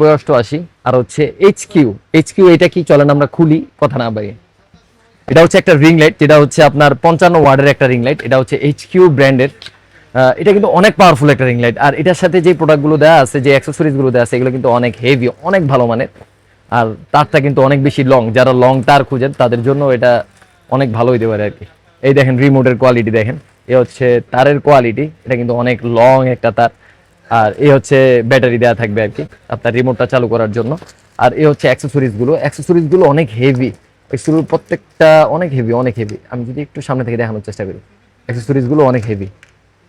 98 আর হচ্ছে H Q এটা কি, চলেন আমরা খুলি কথা না বাইরে। এটা হচ্ছে একটা রিং লাইট, যেটা হচ্ছে আপনার 55 ওয়াটের একটা রিং লাইট। এটা হচ্ছে এইচ কিউ ব্র্যান্ডের। এটা কিন্তু অনেক পাওয়ারফুল একটা রিং লাইট। আর এটার সাথে যে প্রোডাক্টগুলো দেওয়া আছে, যে অ্যাক্সেসরিজগুলো দেওয়া আছে, এগুলো কিন্তু অনেক হেভি, অনেক ভালো মানের। আর তারটা কিন্তু অনেক বেশি লং, যারা লং তার খুঁজেন তাদের জন্য এটা অনেক ভালো হইতে পারে আর কি। এই দেখেন রিমোটের কোয়ালিটি দেখেন, এ হচ্ছে তারের কোয়ালিটি, এটা কিন্তু অনেক লং একটা তার। আর এই হচ্ছে ব্যাটারি দেওয়া থাকবে আর কি আপনার রিমোটটা চালু করার জন্য। আর এই হচ্ছে অ্যাক্সেসরিজগুলো অনেক হেভি, এক্সেসরিজ প্রত্যেকটা অনেক হেভি, অনেক হেভি। আমি যদি একটু সামনে থেকে দেখানোর চেষ্টা করি, অ্যাক্সেসরিজগুলো অনেক হেভি।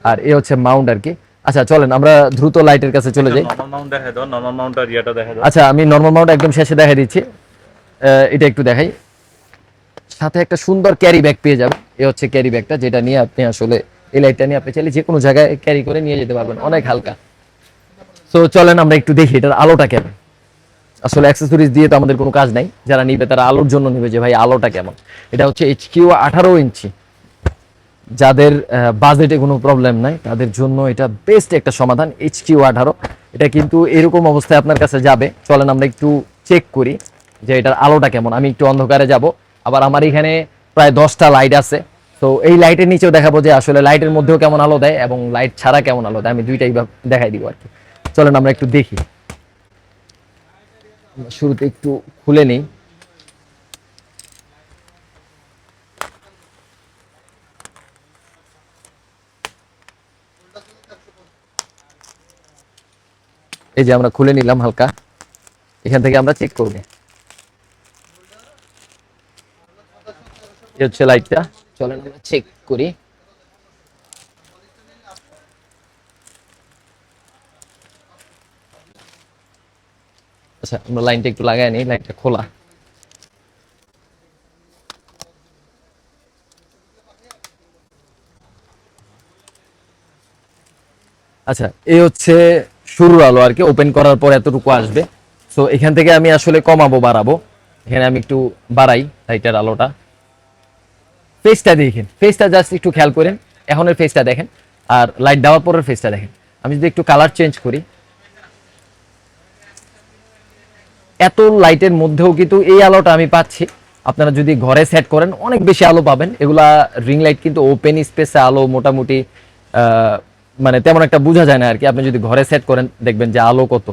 আর এই হচ্ছে মাউন্ট আর কি। আচ্ছা চলেন আমরা দ্রুত লাইটের কাছে চলে যাই। নরমাল মাউন্ট দেখা দাও, নরমাল মাউন্ট আর ইয়াটা দেখা দাও। আচ্ছা আমি নরমাল মাউন্ট একদম শেষে দেখা দিচ্ছি। এটা একটু দেখাই, সাথে একটা সুন্দর ক্যারি ব্যাগ পেয়ে যাবেন। এই হচ্ছে ক্যারি ব্যাগটা, যেটা নিয়ে আপনি আসলে এই লাইটটা নিয়ে আপনি চাইলে যে কোনো জায়গায় ক্যারি করে নিয়ে যেতে পারবেন, অনেক হালকা। সো চলেন আমরা একটু দেখি এটার আলোটা কেমন। আসলে অ্যাক্সেসরিজ দিয়ে তো আমাদের কোনো কাজ নাই, যারা নিবে তারা আলোর জন্য নিবে যে ভাই আলোটা কেমন। এটা হচ্ছে এইচ কিউ 18 ইঞ্চি। যাদের বাজেটে কোনো প্রবলেম নাই তাদের জন্য এটা বেস্ট একটা সমাধান, এইচ কিউ 18। এটা কিন্তু এরকম অবস্থায় আপনার কাছে যাবে। চলেন আমরা একটু চেক করি যে এটার আলোটা কেমন। আমি একটু অন্ধকারে যাব, আবার আমার এখানে প্রায় 10টা লাইট আছে। তো এই লাইটের নিচেও দেখাবো যে আসলে লাইটের মধ্যেও কেমন আলো দেয় এবং লাইট ছাড়া কেমন আলো দেয়। আমি দুইটাই দেখাই দিব আর কি। চলেন আমরা একটু দেখি। শুরুতে একটু খুলে নিই। এই যে আমরা খুলে নিলাম হালকা, এখান থেকে আমরা চেক করব। এই হচ্ছে লাইটটা, চলেন আমরা চেক করি। আচ্ছা আমরা লাইনটা একটু লাগাই নিই, লাইটটা খোলা। আচ্ছা এই হচ্ছে শুরুর আলো আর কি, ওপেন করার পর এতটুকু আসবে। সো এখান থেকে আমি আসলে কমাবো বাড়াবো। এখানে আমি একটু বাড়াই লাইটের আলোটা। ফেসটা দেখেন, ফেসটা জাস্ট একটু খেয়াল করেন, এখনের ফেসটা দেখেন আর লাইট দেওয়ার পরের ফেসটা দেখেন। আমি যদি একটু কালার চেঞ্জ করি, এত লাইটের মধ্যেও কিন্তু এই আলোটা আমি পাচ্ছি। আপনারা যদি ঘরে সেট করেন অনেক বেশি আলো পাবেন। এগুলা রিং লাইট কিন্তু ওপেন স্পেসে আলো মোটামুটি মানে তেমন একটা বোঝা যায় না আর কি। আপনি যদি ঘরে সেট করেন দেখবেন যে আলো কত।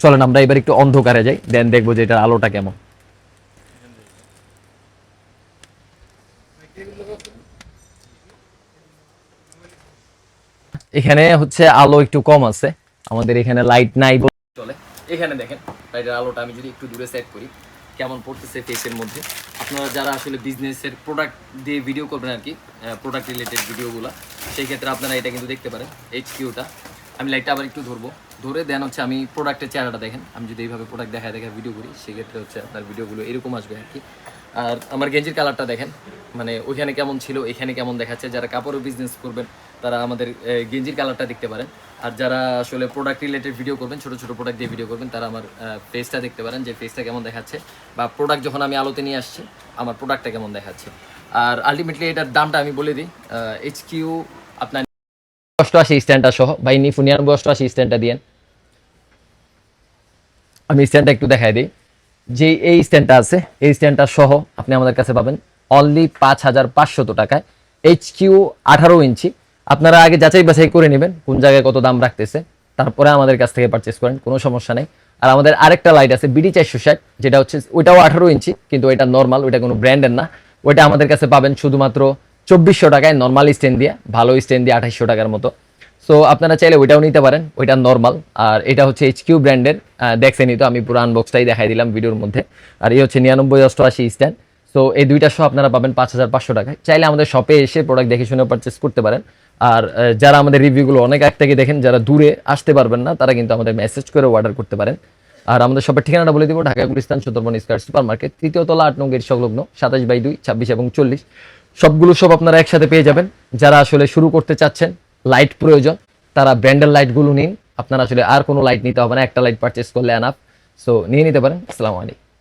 চলেন আমরা এবার একটু অন্ধকারে যাই, দেন দেখবো যে এটার আলোটা কেমন। এখানে হচ্ছে আলো একটু কম আছে, আমাদের এখানে লাইট নাই চলে। এখানে দেখেন লাইটের আলোটা আমি যদি একটু দূরে সেট করি কেমন পড়তেছে ফেসের মধ্যে। আপনারা যারা আসলে বিজনেসের প্রোডাক্ট দিয়ে ভিডিও করবেন আর কি, প্রোডাক্ট রিলেটেড ভিডিওগুলো, সেই ক্ষেত্রে আপনারা এটা কিন্তু দেখতে পারেন এইচ কিউটা। আমি লাইটটা আবার একটু ধরবো, ধরে দেন হচ্ছে আমি প্রোডাক্টের চেহারাটা দেখেন। আমি যদি এইভাবে প্রোডাক্ট দেখা ভিডিও করি সেক্ষেত্রে হচ্ছে আপনার ভিডিওগুলো এরকম আসবে আর কি। আর আমার গেঞ্জির কালারটা দেখেন, মানে ওইখানে কেমন ছিল এখানে কেমন দেখাচ্ছে। যারা কাপড়ের বিজনেস করবেন তারা আমাদের গেঞ্জির কালারটা দেখতে পারেন। আর যারা আসলে প্রোডাক্ট রিলেটেড ভিডিও করবেন, ছোটো ছোটো প্রোডাক্ট দিয়ে ভিডিও করবেন, তারা আমার ফেসটা দেখতে পারেন যে ফেসটা কেমন দেখাচ্ছে, বা প্রোডাক্ট যখন আমি আলোতে নিয়ে আসছি আমার প্রোডাক্টটা কেমন দেখাচ্ছে। আর আলটিমেটলি এটার দামটা আমি বলে দিই। এইচ কিউ আপনার 88 স্ট্যান্ডটা সহ, বা নিফু 99 স্ট্যান্ডটা দিয়েন। আমি স্ট্যান্ডটা একটু দেখাই দিই। যে এই স্ট্যান্ডটা আছে এই স্ট্যান্ডটা সহ আপনি আমাদের কাছে পাবেন অনলি 5500 টাকায়, এইচ কিউ 18 ইঞ্চি। আপনারা আগে যাচাই বাছাই করে নেবেন কোন জায়গায় কত দাম রাখতেছে, তারপরে আমাদের কাছ থেকে পারচেস করেন, কোনো সমস্যা নেই। আর আমাদের আরেকটা লাইট আছে বিডি 460, যেটা হচ্ছে ওইটাও 18 ইঞ্চি, কিন্তু ওইটা নর্মাল, ওইটা কোনো ব্র্যান্ডের না। ওইটা আমাদের কাছে পাবেন শুধুমাত্র 2400 টাকায়, নর্মাল স্ট্যান্ড দিয়ে, ভালো স্ট্যান্ড দিয়ে 2800 টাকার মতো। সো আপনারা চাইলে ওইটাও নিতে পারেন, ওইটা নর্মাল। আর এটা হচ্ছে এইচ কিউ ব্র্যান্ডের, দেখছেনই তো, আমি পুরো আনবক্সটাই দেখাই দিলাম ভিডিওর মধ্যে। আর এই হচ্ছে 99 স্ট্যান্ড। সো এই দুইটা সহ আপনারা পাবেন 5500 টাকায়। চাইলে আমাদের শপে এসে প্রোডাক্ট দেখে শুনে পারচেস করতে পারেন। আর যারা আমাদের রিভিউগুলো অনেক আগ থেকে দেখেন, যারা দূরে আসতে পারবেন না, তারা কিন্তু আমাদের মেসেজ করে অর্ডার করতে পারেন। আর আমাদের শপের ঠিকানাটা বলে দিব, Dhaka Gulistan Sundarban square super market, তৃতীয় তলা 8 নং গেট সংলগ্ন, 27/2, 26 এবং 40। সবগুলো সব আপনারা একসাথে পেয়ে যাবেন। যারা আসলে শুরু করতে চাচ্ছেন, লাইট প্রয়োজন, তারা ব্র্যান্ডের লাইটগুলো নিন। আপনারা আসলে আর কোনো লাইট নিতে হবে না, একটা লাইট পারচেস করলে এনাফ। সো নিয়ে নিতে পারেন। আসসালামু আলাইকুম।